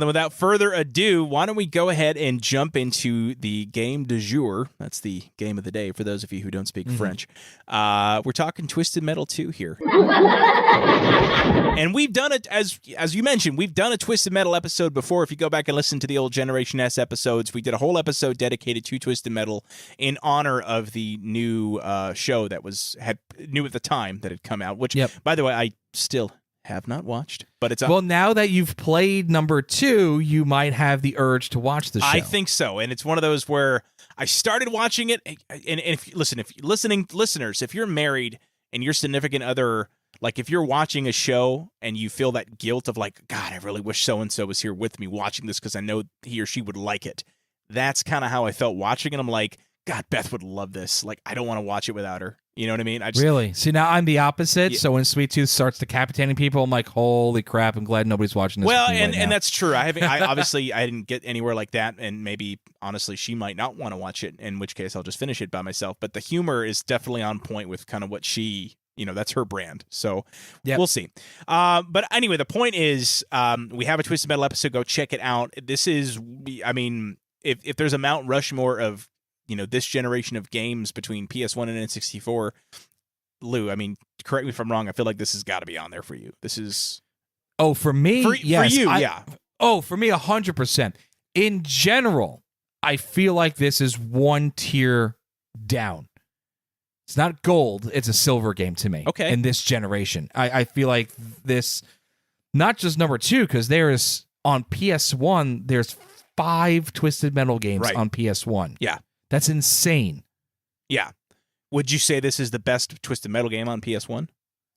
Then without further ado, why don't we go ahead and jump into the game du jour. That's the game of the day for those of you who don't speak French. We're talking Twisted Metal 2 here. And we've done it, as you mentioned, we've done a Twisted Metal episode before. If you go back and listen to the old Generation S episodes, we did a whole episode dedicated to Twisted Metal in honor of the new show that had new at the time that had come out, which, by the way, I still have not watched, but it's well, now that you've played number 2, you might have the urge to watch the show. I think so, and it's one of those where I started watching it, and if listeners, if you're married and your significant other, like if you're watching a show and you feel that guilt of like, God, I really wish so and so was here with me watching this because I know he or she would like it. That's kind of how I felt watching it. I'm like, God, Beth would love this. Like, I don't want to watch it without her. You know what I mean? Really? See, now I'm the opposite. Yeah. So when Sweet Tooth starts decapitating people, I'm like, holy crap! I'm glad nobody's watching this. Well, and that's true. I didn't get anywhere like that, and maybe honestly, she might not want to watch it. In which case, I'll just finish it by myself. But the humor is definitely on point with kind of what she, that's her brand. So we'll see. But anyway, the point is, we have a Twisted Metal episode. Go check it out. This is, I mean, if there's a Mount Rushmore of this generation of games between PS1 and N64, Lou, I mean, correct me if I'm wrong, I feel like this has got to be on there for you. This is... Oh, for me? Yes. For you, yeah. Oh, for me, 100%. In general, I feel like this is one tier down. It's not gold, it's a silver game to me. Okay. In this generation. I feel like this, not just number 2, because there's, on PS1, there's 5 Twisted Metal games on PS1. Yeah. That's insane. Yeah. Would you say this is the best Twisted Metal game on PS1?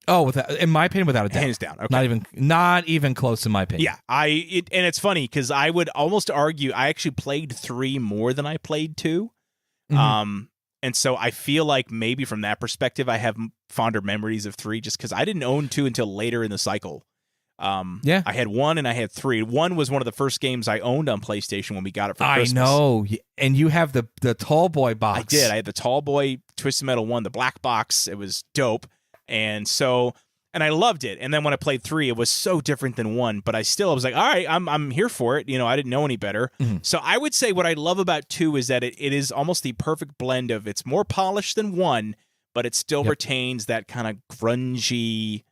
Oh, in my opinion, without a doubt. Hands down. Okay. Not even close in my opinion. Yeah. And it's funny because I would almost argue I actually played 3 more than I played 2. Mm-hmm. And so I feel like maybe from that perspective, I have fonder memories of 3 just because I didn't own 2 until later in the cycle. I had 1 and I had 3. 1 was one of the first games I owned on PlayStation when we got it for Christmas. I know. And you have the Tall Boy box. I did. I had the Tall Boy Twisted Metal 1, the black box. It was dope. And I loved it. And then when I played 3, it was so different than 1, but I was like, all right, I'm here for it. I didn't know any better. Mm-hmm. So I would say what I love about 2 is that it is almost the perfect blend of, it's more polished than 1, but it still retains that kind of grungy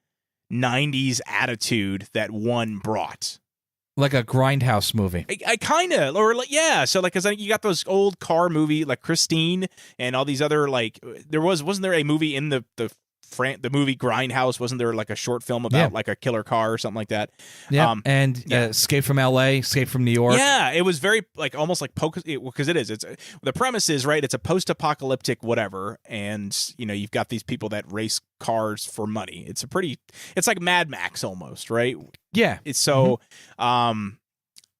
90s attitude that 1 brought. Like a Grindhouse movie. I kind of, or like, yeah. So like, cause you got those old car movie, like Christine and all these other, like, wasn't there a movie in the movie Grindhouse? Wasn't there like a short film about like a killer car or something like that? Yeah. Escape from LA, Escape from New York. Yeah. It was very like, almost like because it is, the premise is right. It's a post-apocalyptic whatever. And you've got these people that race cars for money. It's like Mad Max almost, right? Yeah. It's so,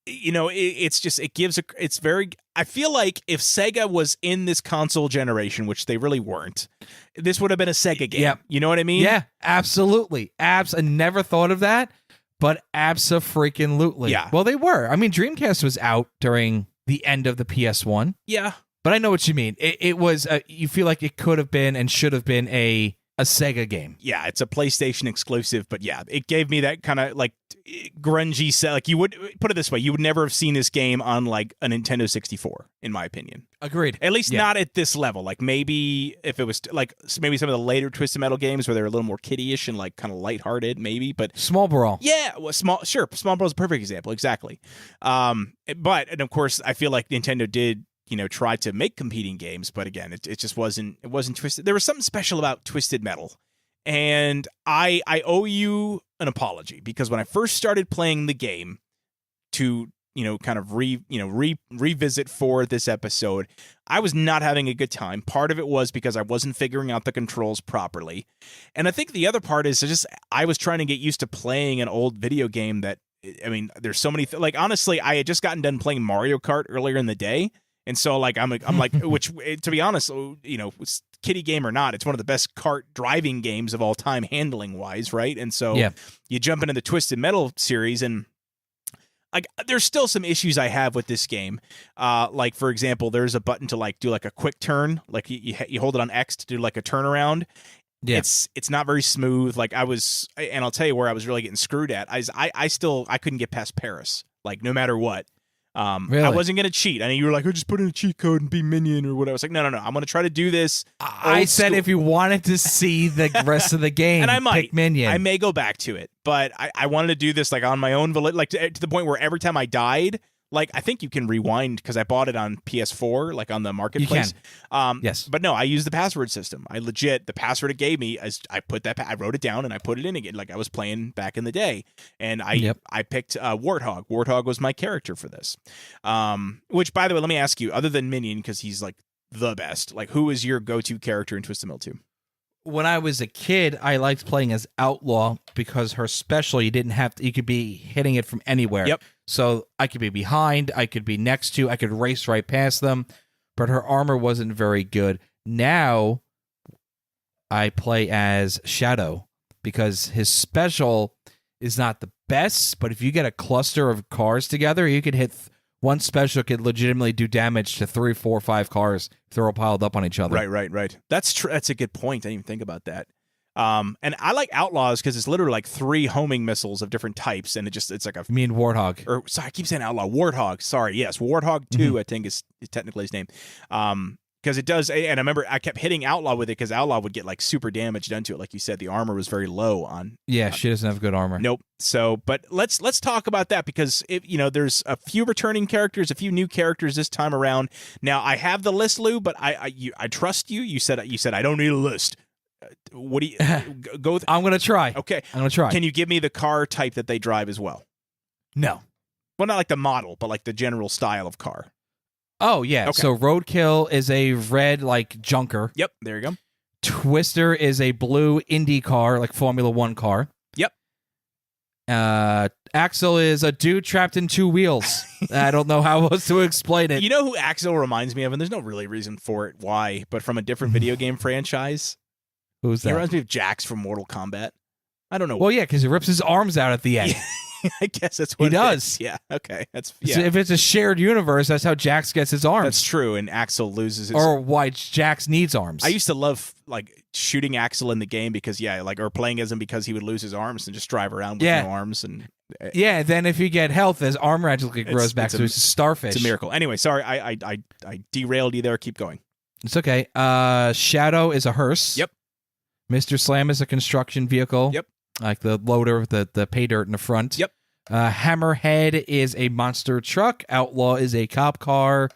it's very, I feel like if Sega was in this console generation, which they really weren't, this would have been a Sega game. Yep. You know what I mean? Yeah, absolutely. I never thought of that, but abso-freaking-lutely. Yeah. Well, they were. I mean, Dreamcast was out during the end of the PS1. Yeah. But I know what you mean. It was, you feel like it could have been and should have been a Sega game. Yeah, it's a PlayStation exclusive, but yeah, it gave me that kind of like grungy set. Like, you would put it this way, you would never have seen this game on like a Nintendo 64, in my opinion. Agreed. At least not at this level. Like maybe if it was like maybe some of the later Twisted Metal games where they're a little more kiddie-ish and like kind of lighthearted, maybe. But Small Brawl. Yeah, well, Small Brawl is a perfect example. Exactly. But of course, I feel like Nintendo did try to make competing games, but again, it just wasn't Twisted. There was something special about Twisted Metal, and I owe you an apology because when I first started playing the game to kind of revisit for this episode, I was not having a good time. Part of it was because I wasn't figuring out the controls properly, and I think the other part is just I was trying to get used to playing an old video game that, I mean, there's so many like honestly, I had just gotten done playing Mario Kart earlier in the day. And so, like, I'm like, which, to be honest, kiddie game or not, it's one of the best kart driving games of all time, handling wise, right? And so, you jump into the Twisted Metal series, and like, there's still some issues I have with this game. Like, for example, there's a button to like do like a quick turn, like you hold it on X to do like a turnaround. Yeah. It's not very smooth. Like and I'll tell you where I was really getting screwed at. I couldn't get past Paris. like no matter what. Really? I wasn't gonna cheat. I mean, you were like, "Oh, just put in a cheat code and be minion or whatever." I was like, "No. I'm gonna try to do this." I said school. if you wanted to see the rest of the game, And I might. pick Minion. I may go back to it, but I wanted to do this like on my own, like to the point where every time I died, like I think you can rewind because I bought it on PS4, like on the marketplace. Yes, but no, I used the password system. The password it gave me, I wrote it down and I put it in again, like I was playing back in the day. And I picked Warthog. Warthog was my character for this. Which, by the way, let me ask you, other than Minion, because he's like the best, like who is your go-to character in Twisted Metal 2? When I was a kid, I liked playing as Outlaw because her special, you could be hitting it from anywhere. Yep. So I could be behind, I could be next to, I could race right past them, but her armor wasn't very good. Now I play as Shadow because his special is not the best, but if you get a cluster of cars together, you could hit one special could legitimately do damage to 3, 4, 5 cars if they're all piled up on each other. Right. That's true. That's a good point. I didn't even think about that. And I like Outlaws because it's literally like 3 homing missiles of different types, and it's like a. You mean Warthog? Or sorry, I keep saying Outlaw. Warthog. Sorry, yes, Warthog 2. I think is technically his name. Because it does, and I remember I kept hitting Outlaw with it because Outlaw would get like super damage done to it. Like you said, the armor was very low on. Yeah, she doesn't have good armor. Nope. So, but let's talk about that because there's a few returning characters, a few new characters this time around. Now I have the list, Lou, but I trust you. You said I don't need a list. What do you go? I'm gonna try. Okay, I'm gonna try. Can you give me the car type that they drive as well? No. Well, not like the model, but like the general style of car. Oh, yeah. Okay. So Roadkill is a red, like, junker. Yep, there you go. Twister is a blue Indy car, like Formula 1 car. Yep. Axel is a dude trapped in 2 wheels. I don't know how else to explain it. You know who Axel reminds me of? And there's no really reason for it, why, but from a different video game franchise. Who's that? He reminds me of Jax from Mortal Kombat. I don't know. Well, yeah, because he rips his arms out at the end. I guess that's what he does. Is. Yeah. Okay. That's So if it's a shared universe, that's how Jax gets his arms. That's true, and Axel loses his. Or why Jax needs arms. I used to love like shooting Axel in the game because or playing as him because he would lose his arms and just drive around with no arms and. Yeah. Then if you get health, his arm magically grows back, so it's a starfish. It's a miracle. Anyway, sorry, I derailed you there. Keep going. It's okay. Shadow is a hearse. Yep. Mr. Slam is a construction vehicle. Yep. Like the loader, the pay dirt in the front. Yep. Hammerhead is a monster truck. Outlaw is a cop car.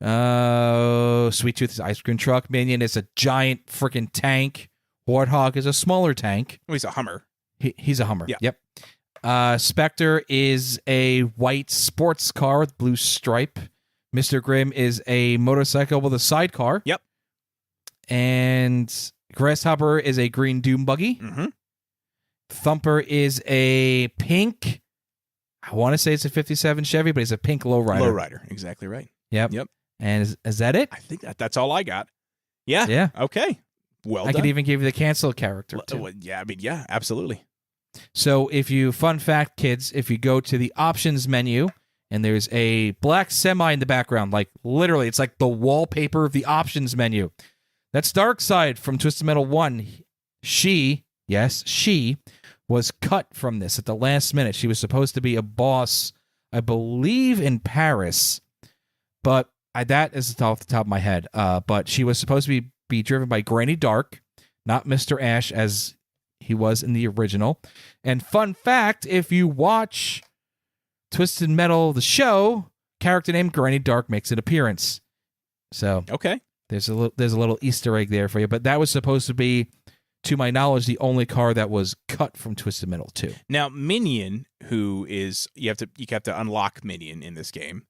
Sweet Tooth is an ice cream truck. Minion is a giant freaking tank. Warthog is a smaller tank. Oh, he's a Hummer. He's a Hummer. Yeah. Yep. Spectre is a white sports car with blue stripe. Mr. Grimm is a motorcycle with a sidecar. Yep. And Grasshopper is a green doom buggy. Mm-hmm. Thumper is a pink. I want to say it's a 57 Chevy, but it's a pink lowrider. Lowrider, exactly right. Yep. And is that it? I think that's all I got. Yeah. Yeah. Okay. Well I done. could even give you the cancel character, too. Yeah, absolutely. So fun fact, kids, if you go to the options menu and there's a black semi in the background, like literally, it's like the wallpaper of the options menu. That's Darkseid from Twisted Metal 1. She was cut from this at the last minute. She was supposed to be a boss, I believe, in Paris, but that is off the top of my head. But she was supposed to be driven by Granny Dark, not Mr. Ash as he was in the original. And fun fact, if you watch Twisted Metal, the show, character named Granny Dark makes an appearance. So okay, there's a little Easter egg there for you. But that was supposed to be, to my knowledge, the only car that was cut from Twisted Metal 2. Now, Minion, who is you have to unlock Minion in this game,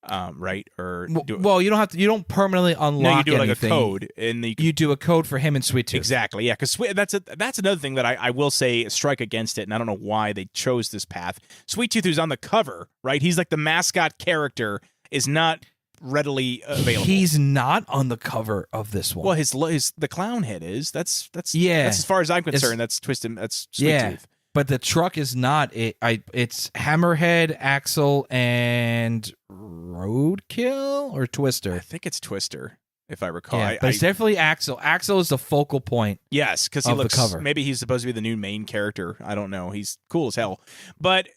right? Or you don't have to. You don't permanently unlock. No, you do anything. like a code, and you do a code for him and Sweet Tooth. Exactly, yeah. Because that's another thing that I will say strike against it, and I don't know why they chose this path. Sweet Tooth, who's on the cover, right? He's like the mascot character, is not readily available. He's not on the cover of this one. Well, the clown head is. That's yeah. That's as far as I'm concerned. That's Twisted. That's Sweet Tooth. But the truck is not. It's Hammerhead, Axel, and Roadkill or Twister. I think it's Twister. if I recall. Yeah, but it's definitely Axel. Axel is the focal point. Yes, because he of the looks. cover. Maybe he's supposed to be the new main character. I don't know. He's cool as hell. But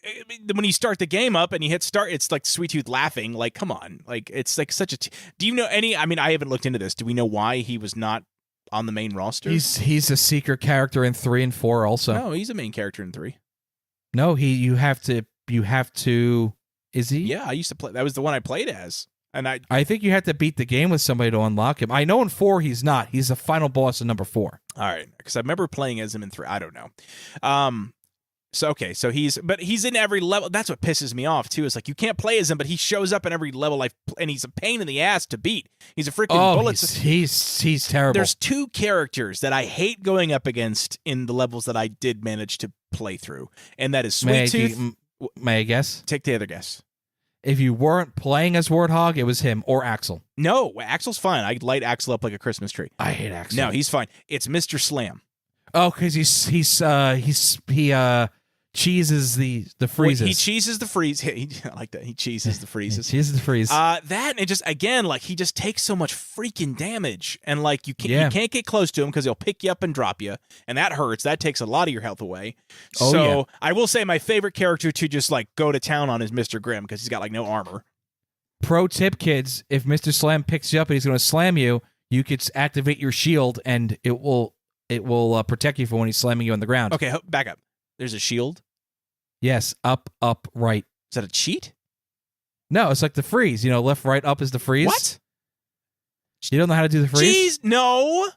when you start the game up and you hit start, it's like Sweet Tooth laughing. Like, come on. Like, it's like such a. Do you know any? I mean, I haven't looked into this. Do we know why he was not on the main roster? He's a secret character in 3 and 4 also. No, he's a main character in 3. No, you have to. Is he? Yeah, I used to play. That was the one I played as. And I think you have to beat the game with somebody to unlock him. I know in 4 he's not. He's the final boss in number 4. All right, because I remember playing as him in 3. I don't know. So he's in every level. That's what pisses me off too. Is like you can't play as him, but he shows up in every level. And he's a pain in the ass to beat. He's a freaking bullet. He's terrible. There's 2 characters that I hate going up against in the levels that I did manage to play through, and that is Sweet Tooth. May I guess? Take the other guess. If you weren't playing as Warthog, it was him or Axel. No, Axel's fine. I light Axel up like a Christmas tree. I hate Axel. No, he's fine. It's Mr. Slam. Oh, because he cheeses the freezes. He cheeses the freeze. I like that. He cheeses the freezes. Cheeses the freeze. That and it just again like he just takes so much freaking damage, and like you can't get close to him because he'll pick you up and drop you, and that hurts. That takes a lot of your health away. So I will say my favorite character to just like go to town on is Mr. Grimm because he's got like no armor. Pro tip, kids: if Mr. Slam picks you up and he's going to slam you, you could activate your shield, and it will protect you from when he's slamming you on the ground. Okay, back up. There's a shield. Yes, up, right. Is that a cheat? No, it's like the freeze. You know, left, right, up is the freeze. What? You don't know how to do the freeze? Jeez, no.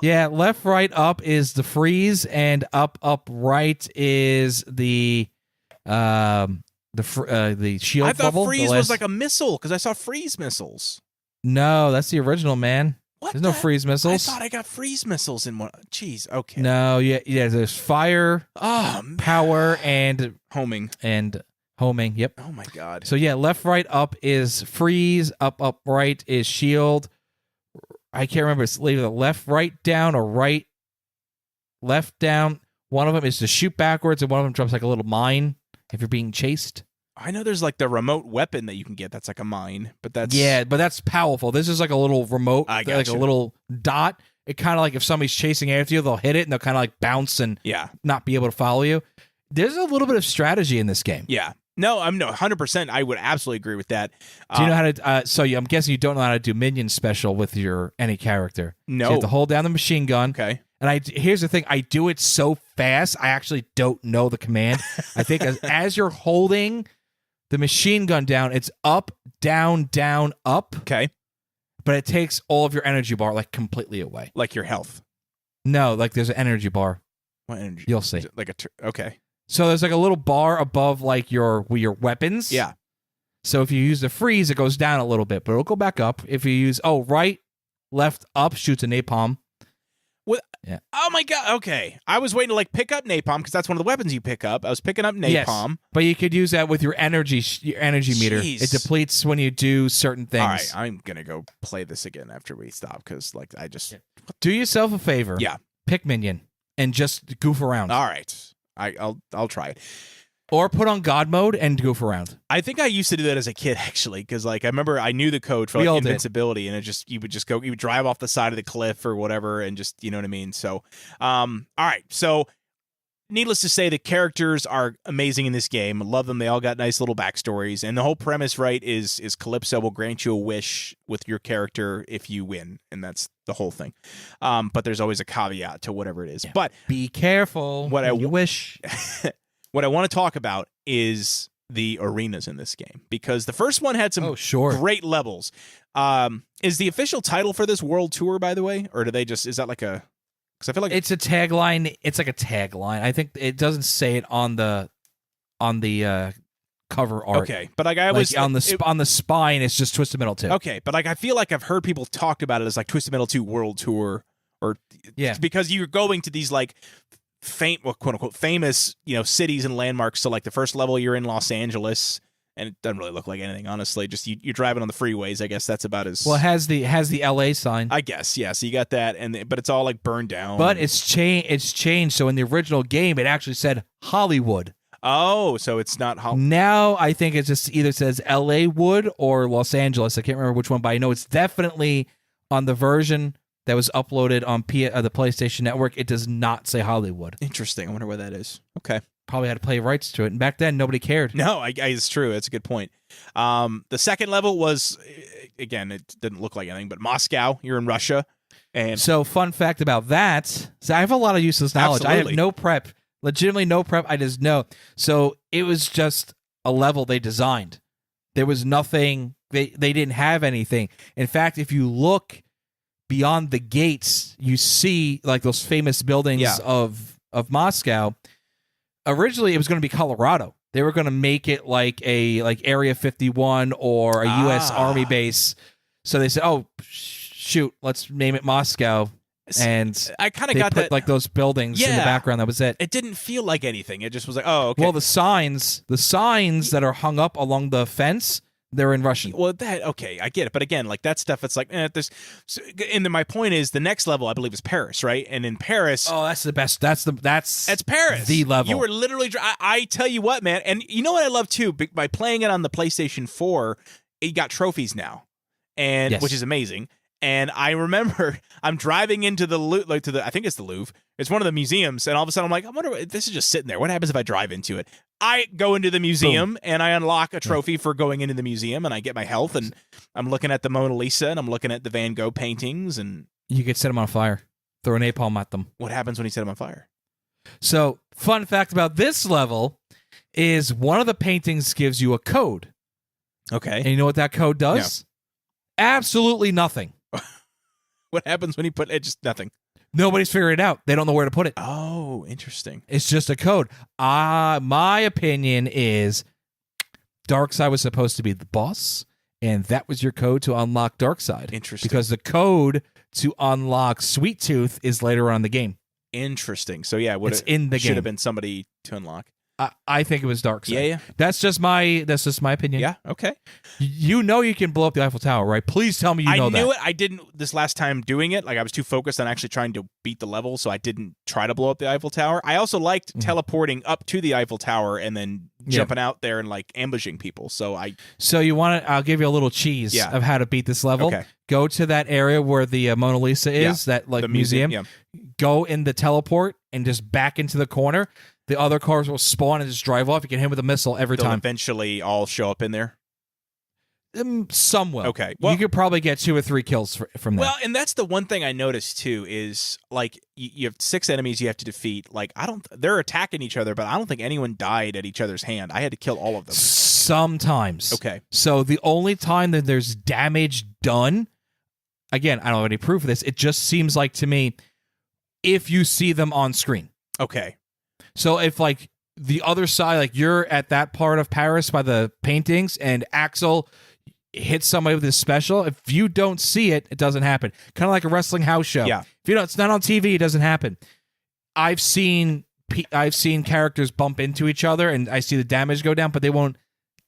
Yeah, left, right, up is the freeze, and up, right is the shield I thought bubble. freeze was like a missile because I saw freeze missiles. No, that's the original, man. What? There's no freeze missiles. I thought I got freeze missiles in one. Jeez, okay. No, yeah. There's fire, power, and homing. Yep. Oh my god. So yeah, left, right, up is freeze. Up, right is shield. I can't remember. It's either left, right, down, or right, left, down. One of them is to shoot backwards, and one of them drops like a little mine if you're being chased. I know there's like the remote weapon that you can get that's like a mine, but that's... Yeah, but that's powerful. This is like a little remote, I like gotcha. a little dot. It kind of like if somebody's chasing after you, they'll hit it and they'll kind of like bounce and not be able to follow you. There's a little bit of strategy in this game. Yeah. No, 100%. I would absolutely agree with that. Do you know how to... I'm guessing you don't know how to do minion special with any character. No. So you have to hold down the machine gun. Okay. And here's the thing. I do it so fast, I actually don't know the command. I think as you're holding the machine gun down, it's up, down, up. Okay. But it takes all of your energy bar like completely away. Like your health. No, like there's an energy bar. What energy? You'll see. Is it like okay. So there's like a little bar above like your weapons. Yeah. So if you use the freeze, it goes down a little bit, but it'll go back up. If you use right, left, up shoots a napalm. What? Yeah. Oh my god. Okay. I was waiting to like pick up napalm because that's one of the weapons you pick up. I was picking up napalm. Yes, but you could use that with your energy meter. Jeez. It depletes when you do certain things. All right, I'm gonna go play this again after we stop because like I just do yourself a favor. Yeah. Pick minion and just goof around. All right. I'll try it. Or put on God mode and goof around. I think I used to do that as a kid, actually, because like I remember I knew the code for like invincibility, and you would drive off the side of the cliff or whatever, and just you know what I mean. So, all right. So, needless to say, the characters are amazing in this game. Love them. They all got nice little backstories, and the whole premise, right, is Calypso will grant you a wish with your character if you win, and that's the whole thing. But there's always a caveat to whatever it is. Yeah. But be careful. You wish. What I want to talk about is the arenas in this game, because the first one had some great levels. Is the official title for this world tour, by the way, or do they just, is that like a, because I feel like it's a tagline. It's like a tagline. I think it doesn't say it on the cover art. Okay, but like I was on the spine, it's just Twisted Metal 2. Okay, but like I feel like I've heard people talked about it as like Twisted Metal 2 World Tour, or because you're going to these like quote unquote famous cities and landmarks. So like the first level you're in Los Angeles, and it doesn't really look like anything, honestly. Just you're driving on the freeways. I guess that's about as well. It has the LA sign. I guess, yeah. So you got that, but it's all like burned down. But it's changed. So in the original game, it actually said Hollywood. Oh, so it's not Hollywood. Now I think it just either says LA Wood or Los Angeles. I can't remember which one, but I know it's definitely On the version that was uploaded on the PlayStation Network, it does not say Hollywood. Interesting. I wonder where that is. Okay. Probably had to pay rights to it. And back then, nobody cared. No, it's true. That's a good point. The second level was, again, it didn't look like anything, but Moscow. You're in Russia. And so, fun fact about that, so I have a lot of useless knowledge. Absolutely. I have no prep. Legitimately no prep. I just know. So, it was just a level they designed. There was nothing. They didn't have anything. In fact, if you look beyond the gates, you see like those famous buildings of Moscow. Originally, it was going to be Colorado. They were going to make it like Area 51 or a U.S. Army base. So they said, "Oh, shoot, let's name it Moscow." And I kind of got put that, like those buildings in the background. That was it. It didn't feel like anything. It just was like, oh, okay. Well, the signs that are hung up along the fence, they're in Russian. Well, okay, I get it. But again, like that stuff, it's like, and then my point is the next level, I believe, is Paris, right? And in Paris, oh, that's the best. That's Paris. The level. You were literally. I tell you what, man. And you know what I love too? By playing it on the PlayStation 4, you got trophies now, and which is amazing. And I remember I'm driving into the I think it's the Louvre. It's one of the museums, and all of a sudden I'm like, I wonder if this is just sitting there. What happens if I drive into it? I go into the museum and I unlock a trophy for going into the museum, and I get my health, and I'm looking at the Mona Lisa, and I'm looking at the Van Gogh paintings, and you could set them on fire, throw a napalm at them. What happens when you set them on fire? So, fun fact about this level is one of the paintings gives you a code. Okay, and you know what that code does? No. Absolutely nothing. What happens when you put it? Just nothing. Nobody's figured it out. They don't know where to put it. Oh, interesting. It's just a code. My opinion is Darkseid was supposed to be the boss, and that was your code to unlock Darkseid. Interesting. Because the code to unlock Sweet Tooth is later on in the game. Interesting. So yeah, it's in the game. Should have been somebody to unlock. I think it was Darkseid. Yeah. That's just my opinion. Yeah. Okay. You know you can blow up the Eiffel Tower, right? Please tell me you know that. I knew it. I didn't this last time doing it. Like I was too focused on actually trying to beat the level, so I didn't try to blow up the Eiffel Tower. I also liked teleporting up to the Eiffel Tower and then jumping out there and like ambushing people. So you want to? I'll give you a little cheese of how to beat this level. Okay. Go to that area where the Mona Lisa is, that like the museum. Yeah. Go in the teleport and just back into the corner. The other cars will spawn and just drive off. You can hit him with a missile every They'll time. Eventually, all show up in there. Some will. Okay. Well, you could probably get 2 or 3 kills from that. Well, and that's the one thing I noticed too is like you have 6 enemies you have to defeat. Like they're attacking each other, but I don't think anyone died at each other's hand. I had to kill all of them. Sometimes. Okay. So the only time that there's damage done, again, I don't have any proof of this. It just seems like to me, if you see them on screen. Okay. So if like the other side, like you're at that part of Paris by the paintings and Axel hits somebody with his special, if you don't see it, it doesn't happen. Kind of like a wrestling house show. Yeah. If you don't, it's not on TV, it doesn't happen. I've seen characters bump into each other and I see the damage go down, but they won't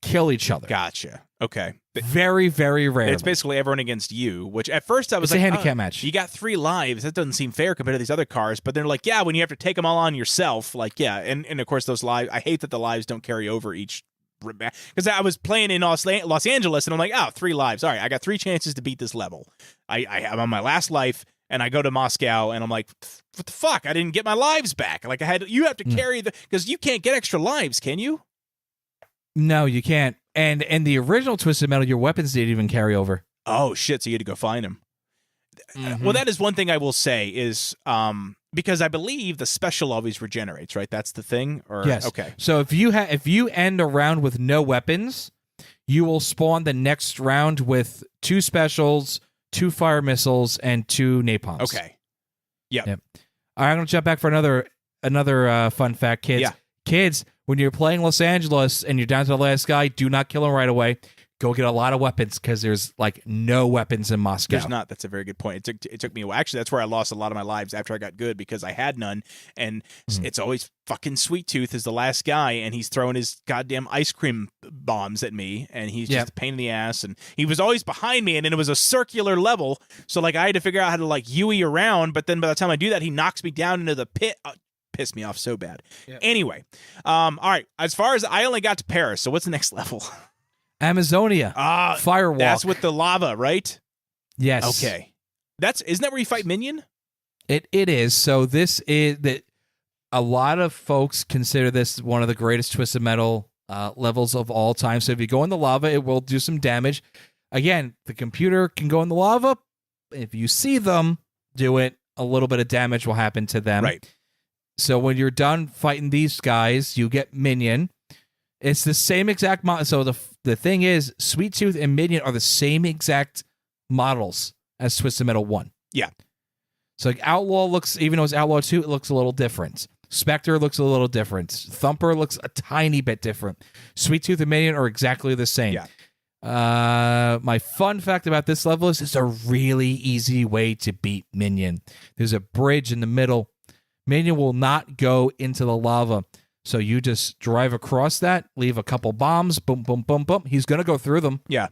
kill each other. Gotcha. Okay. Very, very rare. It's basically everyone against you, which at first I was it's like, a handicap match. You got 3 lives. That doesn't seem fair compared to these other cars. But they're like, yeah, when you have to take them all on yourself, like, yeah. And of course, those lives, I hate that the lives don't carry over each. Because I was playing in Los Angeles and I'm like, 3 lives. All right, I got 3 chances to beat this level. I'm on my last life and I go to Moscow and I'm like, what the fuck? I didn't get my lives back. Like you have to carry because you can't get extra lives, can you? No, you can't. And the original Twisted Metal, your weapons didn't even carry over. Oh, shit. So you had to go find them. Well, that is one thing I will say is because I believe the special always regenerates, right? That's the thing? Yes. Okay. So if you end a round with no weapons, you will spawn the next round with 2 specials, 2 fire missiles, and 2 napalms. Okay. Yep. All right, I'm going to jump back for another fun fact, kids. Yeah. Kids, when you're playing Los Angeles and you're down to the last guy, do not kill him right away. Go get a lot of weapons because there's like no weapons in Moscow. There's not. That's a very good point. It took me a while. Actually, that's where I lost a lot of my lives after I got good because I had none. And it's always fucking Sweet Tooth is the last guy, and he's throwing his goddamn ice cream bombs at me, and he's just a pain in the ass. And he was always behind me, and then it was a circular level, so like I had to figure out how to like Yui around. But then by the time I do that, he knocks me down into the pit. Pissed me off so bad. Yep. Anyway, all right. As far as I only got to Paris, so what's the next level? Amazonia. Firewalk. That's with the lava, right? Yes. Okay. Isn't that where you fight Minion? It is. So this is that. A lot of folks consider this one of the greatest Twisted Metal levels of all time. So if you go in the lava, it will do some damage. Again, the computer can go in the lava. If you see them do it, a little bit of damage will happen to them. Right. So when you're done fighting these guys, you get Minion. It's the same exact model. So the thing is, Sweet Tooth and Minion are the same exact models as Twisted Metal 1. Yeah. So like Outlaw looks, even though it's Outlaw 2, it looks a little different. Spectre looks a little different. Thumper looks a tiny bit different. Sweet Tooth and Minion are exactly the same. Yeah. My fun fact about this level is it's a really easy way to beat Minion. There's a bridge in the middle. Minion will not go into the lava. So you just drive across that, leave a couple bombs, boom, boom, boom, boom. He's going to go through them. Yeah.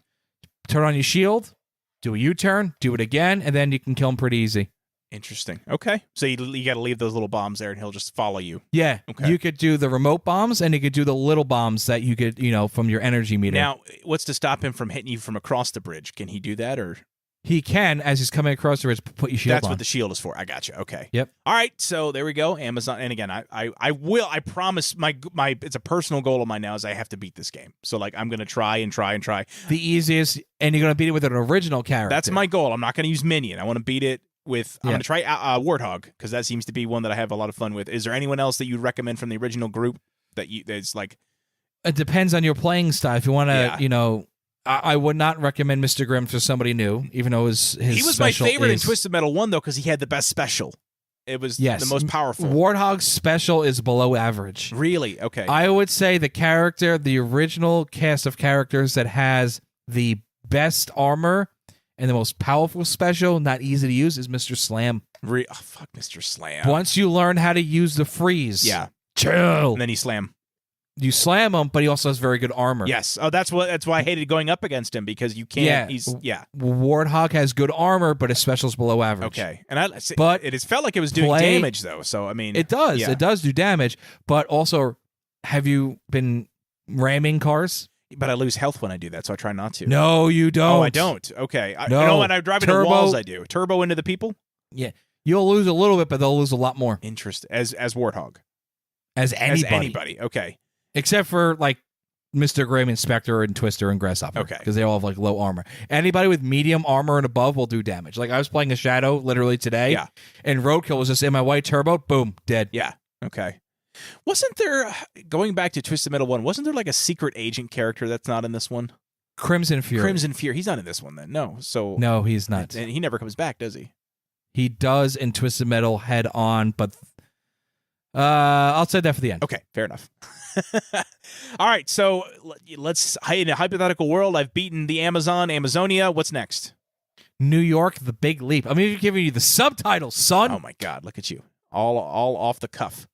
Turn on your shield, do a U-turn, do it again, and then you can kill him pretty easy. Interesting. Okay. So you got to leave those little bombs there and he'll just follow you. Yeah. Okay. You could do the remote bombs and you could do the little bombs that you could, from your energy meter. Now, what's to stop him from hitting you from across the bridge? Can he do that or? He can, as he's coming across the bridge, put your shield on. That's what the shield is for. I got you. Okay. Yep. All right. So there we go. Amazon. And again, I promise my it's a personal goal of mine now is I have to beat this game. So like I'm going to try and try and try. The easiest, and you're going to beat it with an original character. That's my goal. I'm not going to use Minion. I want to beat it with, I'm going to try Warthog because that seems to be one that I have a lot of fun with. Is there anyone else that you'd recommend from the original group that's like? It depends on your playing style. If you want to, I would not recommend Mr. Grimm for somebody new, even though his he was my favorite in Twisted Metal 1, though, because he had the best special. It was the most powerful. Warthog's special is below average. Really? Okay. I would say the original cast of characters that has the best armor and the most powerful special, not easy to use, is Mr. Slam. Fuck Mr. Slam. Once you learn how to use the freeze, chill. And then you slam. You slam him, but he also has very good armor. Yes. Oh, that's why I hated going up against him because you can't. Warthog has good armor, but his special's below average. Okay, but it felt like it was doing damage though. So I mean, it does. Yeah. It does do damage, but also, have you been ramming cars? But I lose health when I do that, so I try not to. No, you don't. Oh, I don't. Okay. No. You know when I drive into walls, I do. Turbo into the people? Yeah. You'll lose a little bit, but they'll lose a lot more. Interest as Warthog. As anybody. As anybody. Okay. Except for like Mr. Grimm, Inspector, and Twister and Grasshopper. Okay. Because they all have like low armor. Anybody with medium armor and above will do damage. Like I was playing a Shadow literally today. Yeah. And Roadkill was just in my white turbo. Boom. Dead. Yeah. Okay. Wasn't there, going back to Twisted Metal 1, wasn't there like a secret agent character that's not in this one? Crimson Fury. Crimson Fury. He's not in this one then. No. So no, he's not. And he never comes back, does he? He does in Twisted Metal Head On, but I'll say that for the end. Okay, fair enough. All right, so let's, in a hypothetical world, I've beaten the Amazonia. What's next? New York, The Big Leap. I'm even giving you the subtitles, son. Oh my God, look at you. All off the cuff.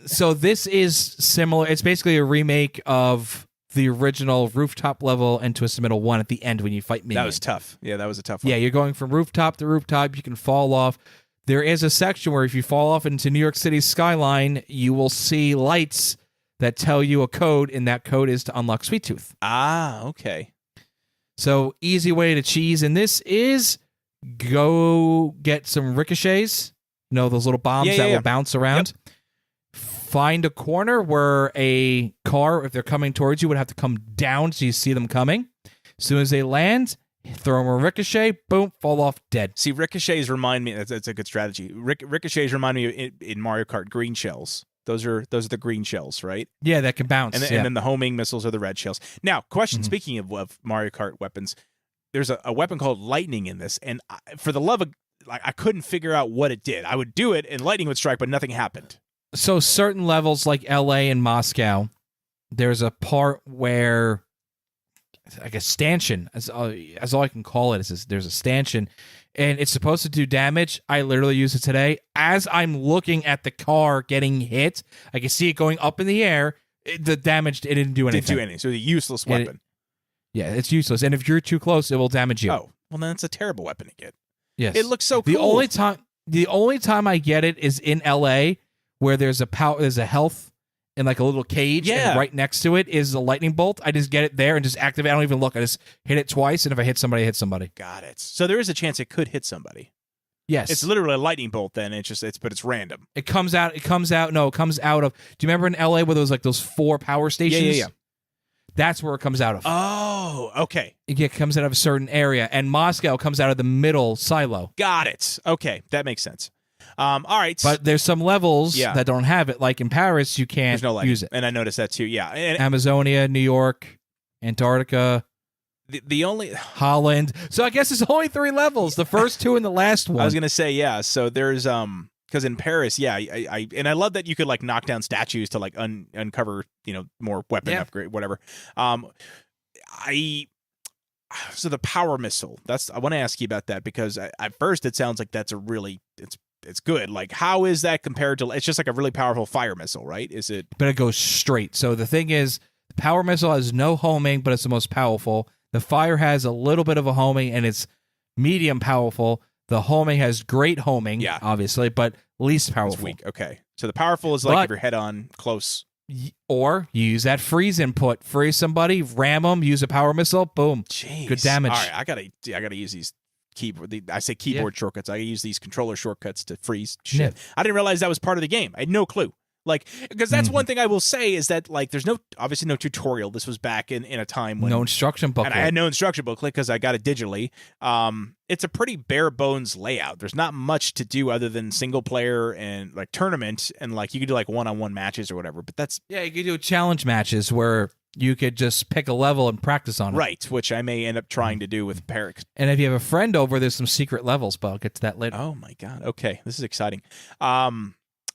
So this is similar. It's basically a remake of the original rooftop level and Twisted Metal 1 at the end when you fight Minion. That was tough. Yeah, that was a tough one. Yeah, you're going from rooftop to rooftop. You can fall off. There is a section where if you fall off into New York City's skyline, you will see lights that tell you a code, and that code is to unlock Sweet Tooth. Ah, okay. So easy way to cheese, and this is go get some ricochets. You know, those little bombs that will bounce around. Yep. Find a corner where a car, if they're coming towards you, would have to come down so you see them coming. As soon as they land, throw them a ricochet, boom, fall off dead. See, ricochets remind me, that's a good strategy. Ricochets remind me in Mario Kart, green shells. Those are the green shells, right? Yeah, that can bounce. And then the homing missiles are the red shells. Now, question, speaking of Mario Kart weapons, there's a weapon called lightning in this, and for the love of, I couldn't figure out what it did. I would do it, and lightning would strike, but nothing happened. So certain levels like LA and Moscow, there's a part where like a stanchion, as all I can call it, is there's a stanchion, and it's supposed to do damage. I literally used it today. As I'm looking at the car getting hit, I can see it going up in the air. The damage, it didn't do anything. Didn't do anything. So it's a useless weapon. It's useless. And if you're too close, it will damage you. Oh, well, then it's a terrible weapon to get. Yes. It looks so cool. The only time I get it is in LA, where there's a health in like a little cage, and right next to it is a lightning bolt. I just get it there and just activate. I don't even look. I just hit it twice, and if I hit somebody, I hit somebody. Got it. So there is a chance it could hit somebody. Yes. It's literally a lightning bolt. Then but it's random. It comes out. No, it comes out of. Do you remember in LA where there was like those 4 power stations? Yeah. That's where it comes out of. Oh, okay. It comes out of a certain area, and Moscow comes out of the middle silo. Got it. Okay, that makes sense. All right. But there's some levels that don't have it. Like in Paris, you can't use it. And I noticed that too. Yeah. And Amazonia, New York, Antarctica. The only Holland. So I guess it's only 3 levels. The first 2 and the last one. I was gonna say yeah. So there's because in Paris, yeah, I love that you could like knock down statues to like uncover more weapon upgrade whatever. So the power missile. I want to ask you about that because at first it sounds like that's a really it's good. Like how is that compared to? It's just like a really powerful fire missile, right? Is it? But it goes straight. So the thing is, the power missile has no homing, but it's the most powerful. The fire has a little bit of a homing, and it's medium powerful. The homing has great homing, obviously, but least powerful. It's weak. Okay. So the powerful is like if you're head on close. Or you use that freeze input. Freeze somebody, ram them, use a power missile, boom. Jeez. Good damage. All right, I gotta use these keyboard shortcuts. I use these controller shortcuts to freeze shit. Yeah. I didn't realize that was part of the game. I had no clue. Like, because that's one thing I will say is that like there's obviously no tutorial. This was back in a time when no instruction booklet. And I had no instruction booklet because I got it digitally. It's a pretty bare bones layout. There's not much to do other than single player and like tournament, and like you could do like 1-on-1 matches or whatever. But that's you could do challenge matches where you could just pick a level and practice on it. Right, which I may end up trying to do with Perix. And if you have a friend over, there's some secret levels, but I'll get to that later. Oh my god. Okay, this is exciting.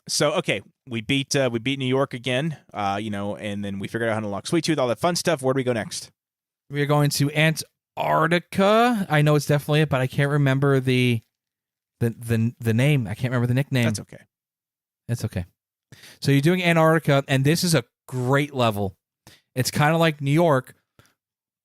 So okay, we beat New York again, and then we figured out how to unlock Sweet Tooth, all that fun stuff. Where do we go next? We're going to Antarctica. I know it's definitely it, but I can't remember the name. I can't remember the nickname. That's okay. That's okay. So you're doing Antarctica, and this is a great level. It's kind of like New York.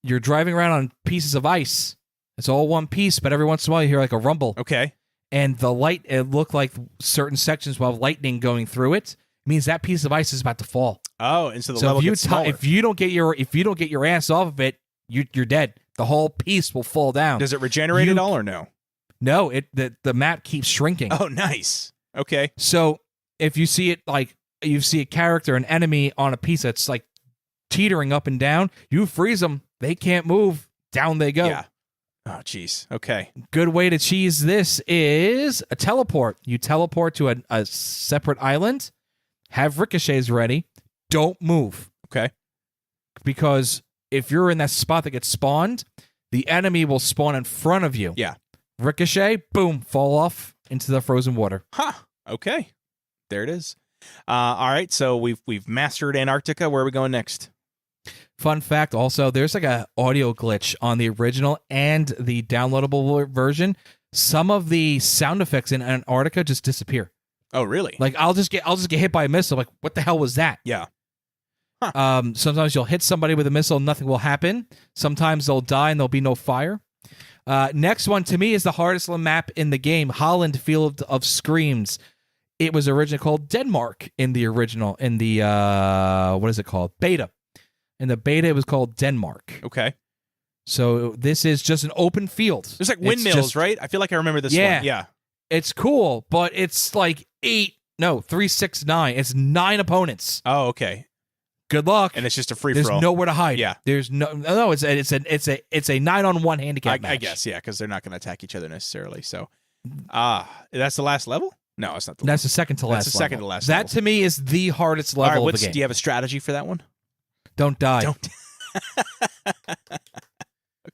You're driving around on pieces of ice. It's all one piece, but every once in a while you hear like a rumble. Okay. And the light, it looked like certain sections will have lightning going through it. It means that piece of ice is about to fall. Oh, and so the level gets smaller. If you don't get your ass off of it, you're dead. The whole piece will fall down. Does it regenerate at all or no? No, the map keeps shrinking. Oh, nice. Okay. So if you see it like you see a character, an enemy on a piece that's like teetering up and down, you freeze them. They can't move. Down they go. Yeah. Oh, jeez. Okay. Good way to cheese this is a teleport. You teleport to a separate island, have ricochets ready, don't move. Okay. Because if you're in that spot that gets spawned, the enemy will spawn in front of you. Yeah. Ricochet, boom, fall off into the frozen water. Huh. Okay. There it is. All right. So we've mastered Antarctica. Where are we going next? Fun fact also, there's like a audio glitch on the original and the downloadable version. Some of the sound effects in Antarctica just disappear. Oh, really? Like I'll just get hit by a missile. Like, what the hell was that? Yeah. Huh. Sometimes you'll hit somebody with a missile, nothing will happen. Sometimes they'll die and there'll be no fire. Next one to me is the hardest map in the game, Holland Field of Screams. It was originally called Denmark in the original, in the what is it called? Beta. In the beta, it was called Denmark. Okay. So this is just an open field. There's like windmills, right? I feel like I remember this one. Yeah. It's cool, but it's like 3, 6, 9. It's 9 opponents. Oh, okay. Good luck. And it's just a free for all. There's nowhere to hide. Yeah. There's no. It's a 9-on-1 handicap match. I guess, yeah, because they're not going to attack each other necessarily. So, that's the last level? No, it's not the That's the second to last. That's the second to last. That to me is the hardest level of the game. Do you have a strategy for that one? Don't die. Don't.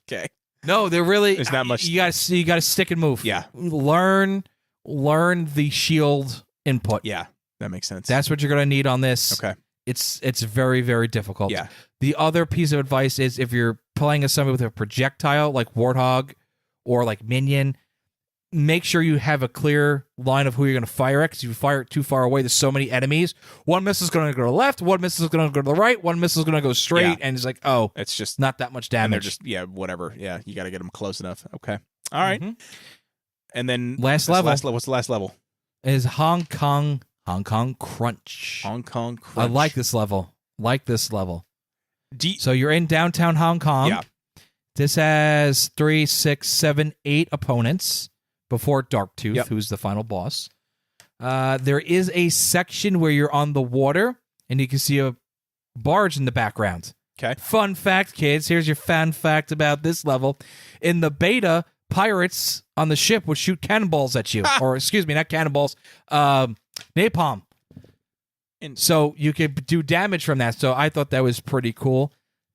Okay. No, they're really. There's not much. You got to stick and move. Yeah. Learn the shield input. Yeah, that makes sense. That's what you're gonna need on this. Okay. It's very, very difficult. Yeah. The other piece of advice is if you're playing as somebody with a projectile like Warthog or like Minion, make sure you have a clear line of who you're going to fire at, because if you fire it too far away, there's so many enemies. One missile is going to go to the left, one missile is going to go to the right, one missile is going to go straight, and it's like, oh, it's just not that much damage. And they're just, whatever. Yeah, you got to get them close enough. Okay. All right. Mm-hmm. And then last level. What's the last level? Is Hong Kong Crunch. Hong Kong Crunch. I like this level. So you're in downtown Hong Kong. Yeah. This has 3, 6, 7, 8 opponents. before Darktooth, who's the final boss. There is a section where you're on the water, and you can see a barge in the background. Okay. Fun fact, kids. Here's your fun fact about this level. In the beta, pirates on the ship would shoot cannonballs at you. Or, excuse me, not cannonballs, napalm. And so you could do damage from that. So I thought that was pretty cool.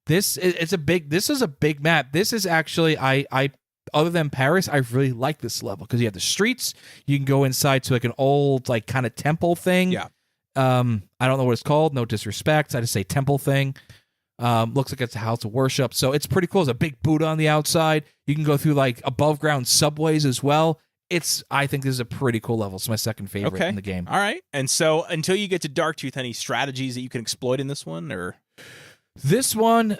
This is a big map. This is actually, I other than Paris, I really like this level because you have the streets. You can go inside to like an old, like kind of temple thing. Yeah. I don't know what it's called. No disrespect. I just say temple thing. Looks like it's a house of worship. So it's pretty cool. There's a big Buddha on the outside. You can go through like above ground subways as well. I think this is a pretty cool level. It's my second favorite in the game. All right. And so until you get to Darktooth, any strategies that you can exploit in this one, or this one,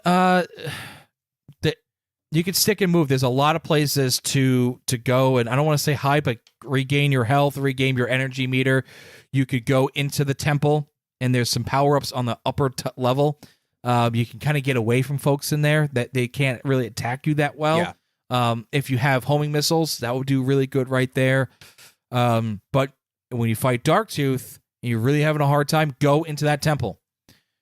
you can stick and move. There's a lot of places to go, and I don't want to say hide, but regain your health, regain your energy meter. You could go into the temple, and there's some power-ups on the upper level. You can kind of get away from folks in there that they can't really attack you that well. Yeah. If you have homing missiles, that would do really good right there. But when you fight Darktooth and you're really having a hard time, go into that temple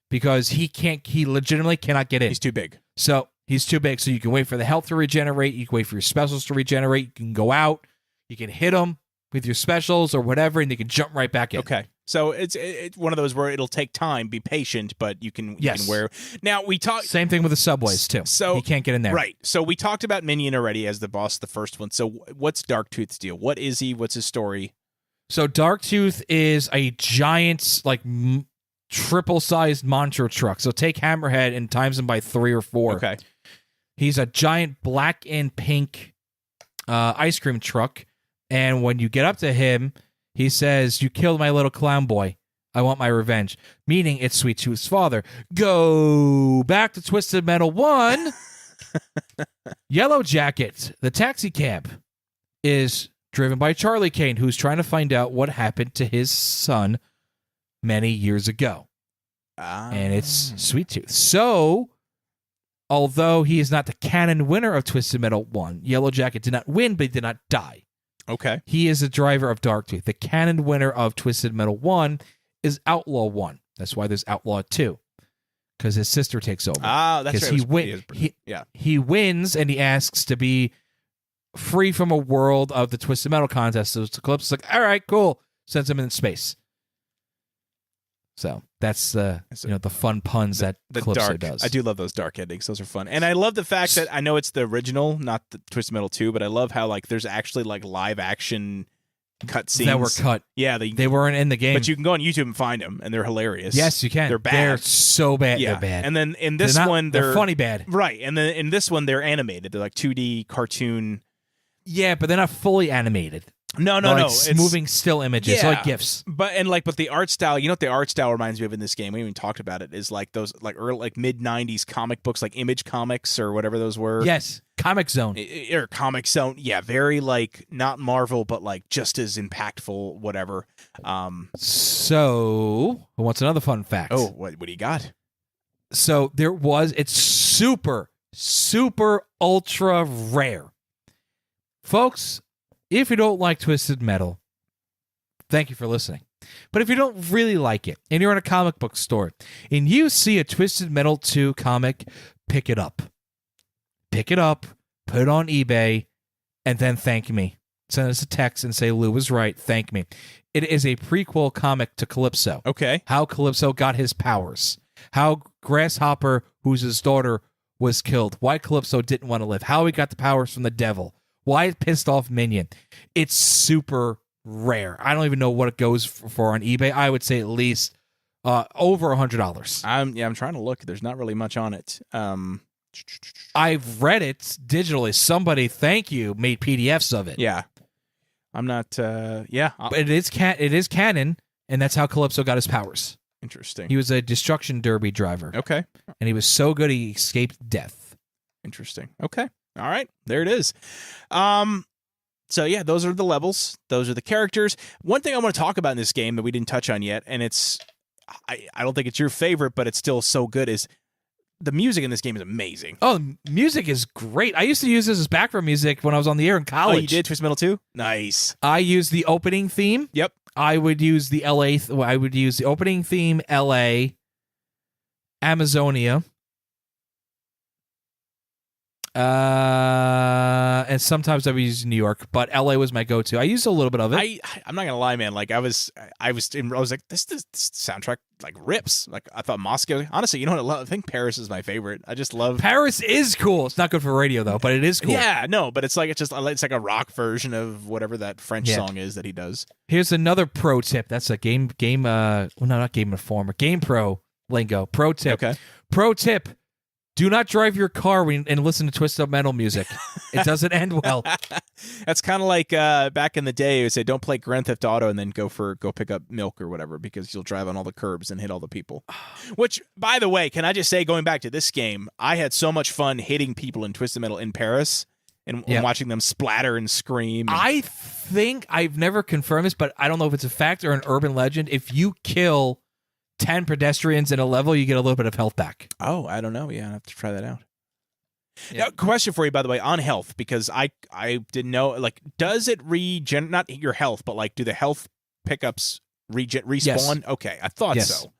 because he legitimately cannot get in. He's too big. So he's too big. So you can wait for the health to regenerate. You can wait for your specials to regenerate. You can go out. You can hit him with your specials or whatever, and you can jump right back in. Okay. So it's one of those where it'll take time. Be patient, but you can wear. Now we talked. Same thing with the subways too. So he can't get in there. Right. So we talked about Minion already as the boss, the first one. So what's Darktooth's deal? What is he? What's his story? So Darktooth is a giant, like triple-sized monster truck. So take Hammerhead and times him by 3 or 4. Okay. He's a giant black and pink ice cream truck, and when you get up to him, he says, "You killed my little clown boy. I want my revenge." Meaning it's Sweet Tooth's father. Go back to Twisted Metal 1. Yellow Jacket, the taxi cab, is driven by Charlie Kane, who's trying to find out what happened to his son many years ago. And it's Sweet Tooth. So, although he is not the canon winner of Twisted Metal 1, Yellow Jacket did not win, but he did not die. Okay. He is the driver of Darktooth. The canon winner of Twisted Metal 1 is Outlaw 1. That's why there's Outlaw 2. Because his sister takes over. That's right. He wins, and he asks to be free from a world of the Twisted Metal contest. So Calypso's like, all right, cool. Sends him in space. So that's the fun puns that Calypso does. I do love those dark endings. Those are fun. And I love the fact that I know it's the original, not the Twisted Metal 2, but I love how like there's actually like live action cutscenes that were cut. Yeah, they weren't in the game. But you can go on YouTube and find them, and they're hilarious. Yes, you can. They're bad. They're so bad. Yeah. They're bad. And then in this one, they're funny bad. Right. And then in this one, they're animated. They're like 2D cartoon. Yeah, but they're not fully animated. No. It's moving still images, like GIFs. But the art style, what the art style reminds me of in this game, we haven't even talked about it, is like those like early, like mid-90s comic books, like Image Comics or whatever those were. Yes, Comic Zone. Or Comic Zone. Yeah, very like not Marvel, but like just as impactful, whatever. So, what's another fun fact? Oh, what do you got? So it's super, super ultra rare. Folks, if you don't like Twisted Metal, thank you for listening. But if you don't really like it, and you're in a comic book store, and you see a Twisted Metal 2 comic, pick it up. Pick it up, put it on eBay, and then thank me. Send us a text and say, Lou was right, thank me. It is a prequel comic to Calypso. Okay. How Calypso got his powers. How Grasshopper, who's his daughter, was killed. Why Calypso didn't want to live. How he got the powers from the devil. Why it pissed off Minion. It's super rare. I don't even know what it goes for on eBay. I would say at least over $100. I'm trying to look. There's not really much on it. I've read it digitally. Somebody, thank you, made PDFs of it. Yeah. I'm not, But it is canon, and that's how Calypso got his powers. Interesting. He was a destruction derby driver. Okay. And he was so good he escaped death. Interesting. Okay. All right, there it is. So yeah, those are the levels. Those are the characters. One thing I want to talk about in this game that we didn't touch on yet, and I don't think it's your favorite, but it's still so good, is the music in this game is amazing. Oh, music is great. I used to use this as background music when I was on the air in college. Oh, you did Twisted Metal 2? Nice. I used the opening theme. Yep. I would use the I would use the opening theme, LA, Amazonia. And sometimes I would use New York, but LA was my go-to. I used a little bit of it. I'm not gonna lie, man. Like I was like, this soundtrack like rips. Like I thought Moscow. Honestly, you know what I love? I think Paris is my favorite. I just love Paris is cool. It's not good for radio though, but it is cool. Yeah, no, but it's like a rock version of whatever that French song is that he does. Here's another pro tip. That's a game. Well, no, not Game Informer. Game Pro lingo. Pro tip. Okay. Pro tip. Do not drive your car and listen to Twisted Metal music. It doesn't end well. That's kind of like back in the day, you would say, don't play Grand Theft Auto and then go pick up milk or whatever because you'll drive on all the curbs and hit all the people. Which, by the way, can I just say, going back to this game, I had so much fun hitting people in Twisted Metal in Paris and watching them splatter and scream. I think, I've never confirmed this, but I don't know if it's a fact or an urban legend. If you kill 10 pedestrians in a level, you get a little bit of health back. Oh, I don't know. Yeah, I have to try that out. Yeah. Now, question for you, by the way, on health, because I didn't know, like, does it not your health, but like, do the health pickups respawn? Yes. Okay, I thought Yes. so.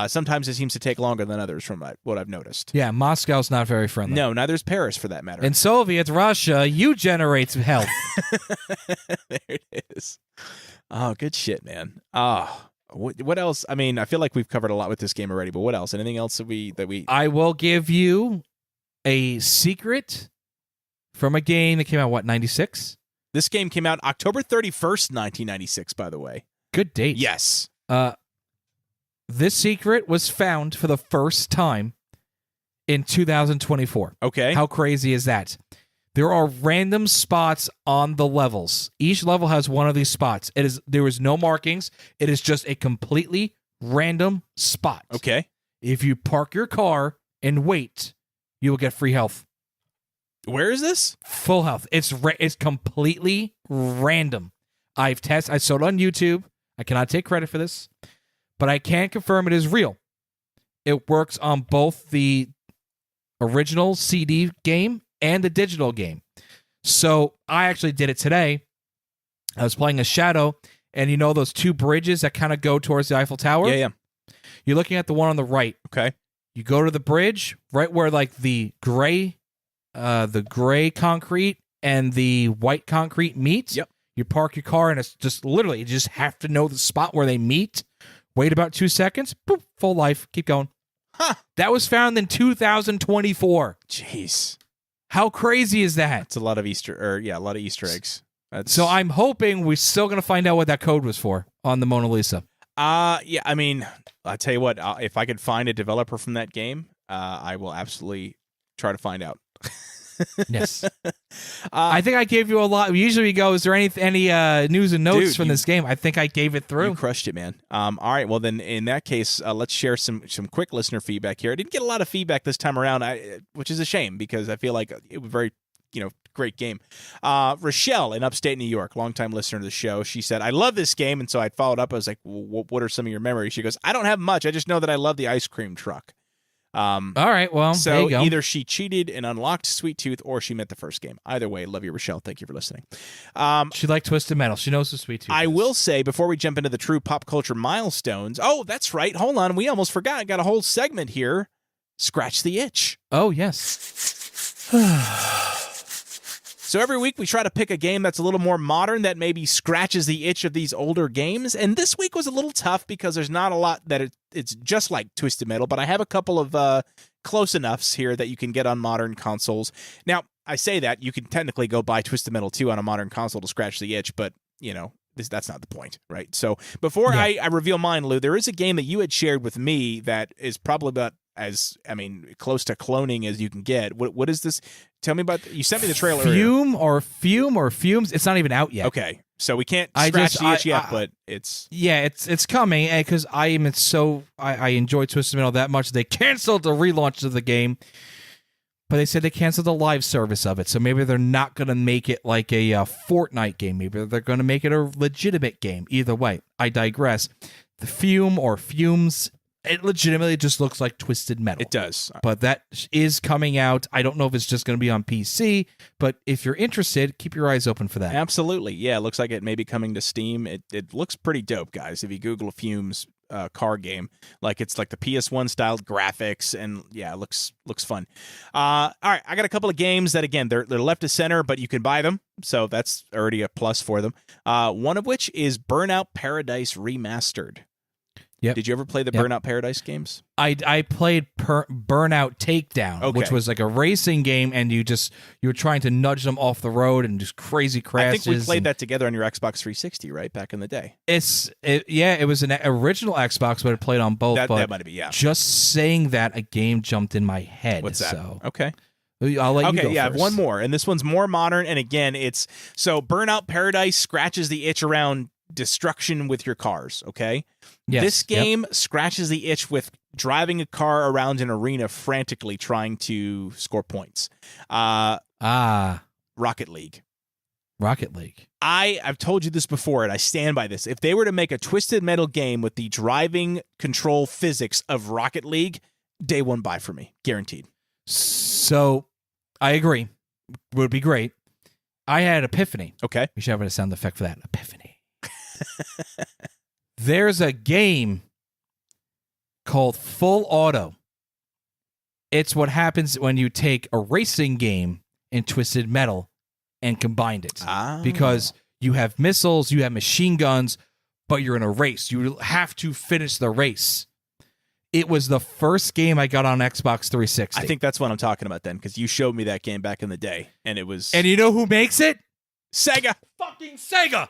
Sometimes it seems to take longer than others from what I've noticed. Yeah, Moscow's not very friendly. No, neither is Paris for that matter. In Soviet Russia, you generate health. There it is. Oh, good shit, man. What else? I mean, I feel like we've covered a lot with this game already, but what else? Anything else that we? I will give you a secret from a game that came out, 96? This game came out October 31st, 1996, by the way. Good date. Yes. This secret was found for the first time in 2024. Okay. How crazy is that? There are random spots on the levels. Each level has one of these spots. There is no markings. It is just a completely random spot. Okay. If you park your car and wait, you will get free health. Where is this? Full health. It's completely random. I saw it on YouTube. I cannot take credit for this, but I can confirm it is real. It works on both the original CD game and the digital game. So I actually did it today. I was playing a Shadow, and you know those two bridges that kind of go towards the Eiffel Tower? Yeah. You're looking at the one on the right. Okay. You go to the bridge, right where like the gray concrete and the white concrete meet. Yep. You park your car, and it's just literally, you just have to know the spot where they meet. Wait about 2 seconds. Boop, full life. Keep going. Huh. That was found in 2024. Jeez. How crazy is that? It's a lot of Easter eggs. So I'm hoping we're still going to find out what that code was for on the Mona Lisa. Yeah, I mean, I'll tell you what, if I could find a developer from that game, I will absolutely try to find out. Yes. I think I gave you a lot. Usually we go, is there any news and notes from this game? I think I gave it through. You crushed it, man. All right, well then in that case, let's share some quick listener feedback here. I didn't get a lot of feedback this time around, which is a shame because I feel like it was very, great game. Rochelle in upstate New York, longtime listener to the show, she said, I love this game, and so I followed up. I was like, what are some of your memories? She goes, I don't have much. I just know that I love the ice cream truck. All right, well, so there you go. Either she cheated and unlocked Sweet Tooth, or she meant the first game. Either way, love you, Rochelle. Thank you for listening. She liked Twisted Metal. She knows the Sweet Tooth. I will say, before we jump into the true pop culture milestones, oh, that's right. Hold on. We almost forgot. I got a whole segment here. Scratch the itch. Oh, yes. So every week we try to pick a game that's a little more modern that maybe scratches the itch of these older games. And this week was a little tough because there's not a lot that it's just like Twisted Metal, but I have a couple of close enoughs here that you can get on modern consoles. Now, I say that you can technically go buy Twisted Metal 2 on a modern console to scratch the itch, but, that's not the point, right? So before I reveal mine, Lou, there is a game that you had shared with me that is probably about close to cloning as you can get. What is this? Tell me about. You sent me the trailer. Fume or Fumes. It's not even out yet. Okay, so we can't scratch the itch yet, but it's it's coming because I enjoy Twisted Metal that much. They canceled the relaunch of the game, but they said they canceled the live service of it. So maybe they're not going to make it like a Fortnite game. Maybe they're going to make it a legitimate game. Either way, I digress. The Fume or Fumes It legitimately just looks like Twisted Metal. It does. But that is coming out. I don't know if it's just going to be on PC, but if you're interested, keep your eyes open for that. Absolutely. Yeah, it looks like it may be coming to Steam. It looks pretty dope, guys. If you Google Fumes car game, like it's like the PS1 styled graphics, and yeah, it looks fun. All right, I got a couple of games that, again, they're left to center, but you can buy them, so that's already a plus for them. One of which is Burnout Paradise Remastered. Yep. Did you ever play the Burnout Paradise games? I played Burnout Takedown, which was like a racing game, and you were trying to nudge them off the road and just crazy crashes. I think we played that together on your Xbox 360, right, back in the day. It was an original Xbox, but it played on both. That might be, yeah. Just saying that, a game jumped in my head. What's that? So. Okay. I'll let you go I have first. one more, and this one's more modern, and again, so Burnout Paradise scratches the itch around destruction with your cars, okay? Yes, this game scratches the itch with driving a car around an arena frantically trying to score points. Rocket League. I've told you this before, and I stand by this. If they were to make a Twisted Metal game with the driving control physics of Rocket League, day one buy for me. Guaranteed. So, I agree. Would be great. I had an epiphany. Okay. We should have a sound effect for that. Epiphany. There's a game called Full Auto. It's what happens when you take a racing game and Twisted Metal and combined it. Because you have missiles, you have machine guns, but you're in a race. You have to finish the race. It was the first game I got on Xbox 360. I think that's what I'm talking about then, because you showed me that game back in the day, and it was... And you know who makes it? Sega! Fucking Sega!